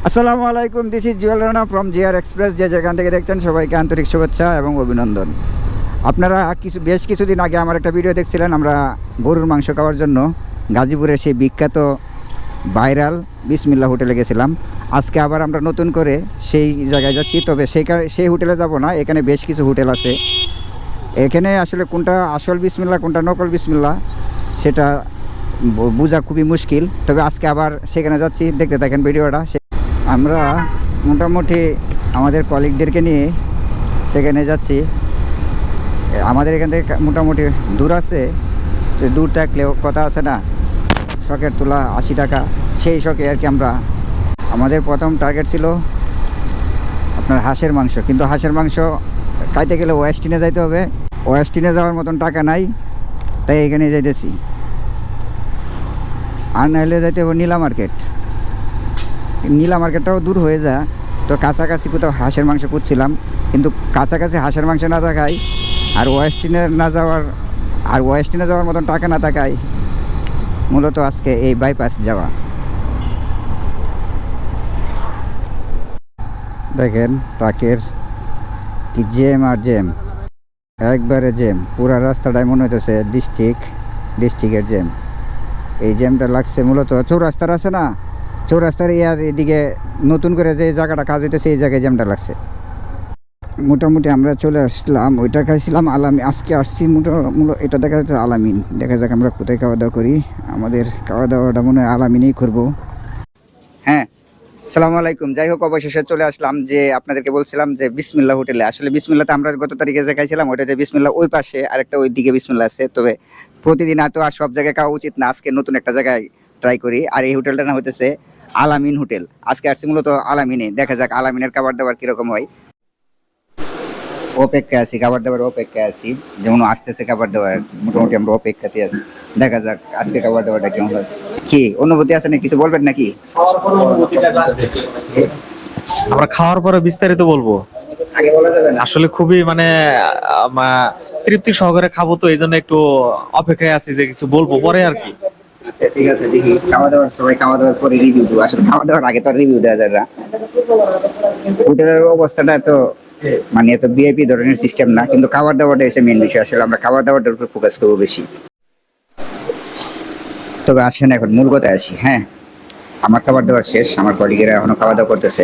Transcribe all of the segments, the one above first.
আসসালামু আলাইকুম, this is Jewel Rana from GR express. যে যেখান থেকে দেখছেন সবাইকে আন্তরিক শুভেচ্ছা এবং অভিনন্দন। আপনারা বেশ কিছুদিন আগে আমার একটা ভিডিও দেখছিলেন, আমরা গরুর মাংস খাওয়ার জন্য গাজীপুরের সেই বিখ্যাত ভাইরাল বিসমিল্লাহ হোটেলে গেছিলাম। আজকে আবার আমরা নতুন করে সেই জায়গায় যাচ্ছি, তবে সেই হোটেলে যাব না। এখানে বেশ কিছু হোটেল আছে। এখানে আসলে কোনটা আসল বিসমিল্লাহ কোনটা নকল বিসমিল্লাহ সেটা বোঝা খুবই মুশকিল। তবে আজকে আবার সেখানে যাচ্ছি, দেখতে থাকেন ভিডিওটা। আমরা মোটামুটি আমাদের কলিগদেরকে নিয়ে সেখানে যাচ্ছি। আমাদের এখান থেকে মোটামুটি দূর আছে, যে দূর থাকলেও কথা আছে না, শখের তোলা 80 টাকা, সেই শখে আর কি। আমাদের প্রথম টার্গেট ছিল আপনার হাঁসের মাংস, কিন্তু হাঁসের মাংস খাইতে গেলে ওয়েস্টিনে যাইতে হবে। ওয়েস্টিনে যাওয়ার মতন টাকা নাই, তাই এখানে যাইতেছি। আর নাহলে যাইতে হবে নীলা মার্কেট। নীলা মার্কেটটাও দূর হয়ে যায়, তো কাছাকাছি কোথাও হাঁসের মাংস খুঁজছিলাম, কিন্তু কাছাকাছি হাঁসের মাংস না থাকায় আর ওয়েস্টিনে যাওয়ার মতন টাকা না থাকায় মূলত আজকে এই বাইপাস যাওয়া। দেখেন ট্রাকের কি জ্যাম আর জ্যাম, একবারে জ্যাম। পুরা রাস্তাটাই মনে হইতেছে ডিস্ট্রিক্টের জ্যাম। এই জ্যামটা লাগছে মূলত চৌরাস্তার আছে না, চৌরাস্তার এদিকে নতুন করে যে জায়গাটা কাজ হইতেছে, এই জায়গায় জ্যামটা লাগছে। মোটামুটি আমরা চলে আসলাম, ওইটা খাইছিলাম আলামিন। আজকে আসছি এটা দেখা যাচ্ছে আলামিন। দেখা যাক আমরা কোথায় খাওয়া দাওয়া করি। আমাদের খাওয়া দাওয়াটা মনে হয় আলামিনেই করবো। হ্যাঁ, আসসালামু আলাইকুম। যাই হোক, অবশেষে চলে আসলাম। যে আপনাদেরকে বলছিলাম যে বিসমিল্লাহ হোটেলে, আসলে বিসমিল্লাতে আমরা গত তারিখে যে খাইছিলাম ওইটা যে বিসমিল্লাহ ওই পাশে, আরেকটা ওই দিকে বিসমিল্লাহ আছে। তবে প্রতিদিন তো আর সব জায়গায় খাওয়া উচিত না, আজকে নতুন একটা জায়গায় ট্রাই করি। আর এই হোটেলটার নাম হইতেছে আলামিন হোটেল। আজকে আসছি মূলত আলামিনে, দেখা যাক আলামিনের খাবার দাবার কিরকম হয়। অপেক্ষায় আছি, খাবার দাবার অপেক্ষায় আছি। যেমন আসতেছে খাবার দাবার, মোটামুটি আমরা অপেক্ষাতে আছি। দেখা যাক আজকে খাবার দাবারটা কেমন হয়। কি অনুভূতি আছে না, কিছু বলবেন নাকি? আমরা খাওয়ার পরে বিস্তারিত বলবো। আগে বলা যাবে না? আসলে খুবই মানে তৃপ্তি সহকারে খাবো, তো এই জন্য একটু অপেক্ষায় আছি যে কিছু বলবো পরে আর কি। ঠিক আছে, দেখি খাওয়া দাওয়ার সবাই খাওয়া দাওয়ার পরে রিভিউ দেবো। আসলে খাওয়া দাওয়ার আগে তো রিভিউ দেওয়া যায় না। হোটেলের অবস্থাটা তো মানে এত ভিআইপি ধরনের সিস্টেম না, কিন্তু খাবার দাবারটা এসে মেন বিষয়। আসলে আমরা খাবার দাবারটার উপর ফোকাস করবো বেশি। তবে আসেন এখন মূল কথায় আসি। হ্যাঁ, আমার খাবার দাবার শেষ, আমার কলিগেরা এখনো খাওয়া দাওয়া করতেছে।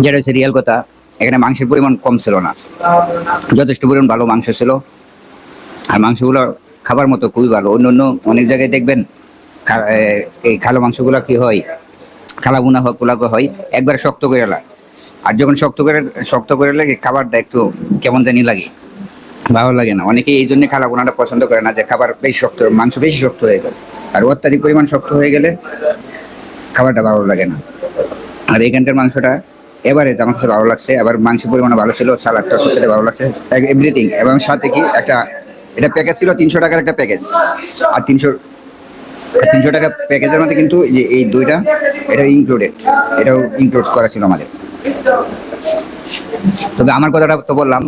যেটা হচ্ছে রিয়েল কথা, এখানে মাংসের পরিমাণ কম ছিল না, যথেষ্ট পরিমাণ ভালো মাংস ছিল। আর মাংসগুলো খাবার মতো খুবই ভালো। অন্য অনেক জায়গায় দেখবেন এই খালো মাংসগুলো কি হয়, খালাগুনা গুলাকে হয় একবারে শক্ত করে লাগে। আর যখন শক্ত করে লাগে খাবারটা একটু কেমন জানি লাগে, ভালো লাগে না। অনেকে এই জন্য খালাগুনাটা পছন্দ করে না, যে খাবার বেশি শক্ত, মাংস বেশি শক্ত হয়ে গেল। আর অত্যাধিক পরিমাণ শক্ত হয়ে গেলে খাবারটা ভালো লাগে না। আর এখানকার মাংসটা এবারে আমার কাছে ভালো লাগছে। আবার মাংসের পরিমাণ ভালো ছিল, সালাদটা সত্যি ভালো লাগছে, এভরিথিং। এবং সাথে কি এটা প্যাকেজ ছিল 300 টাকার একটা প্যাকেজ। আর 300 টাকা প্যাকেজের মধ্যে কিন্তু এই দুইটা এটাও ইনক্লুড করা ছিল আমাদের। তবে আমার কথাটা তো বললাম,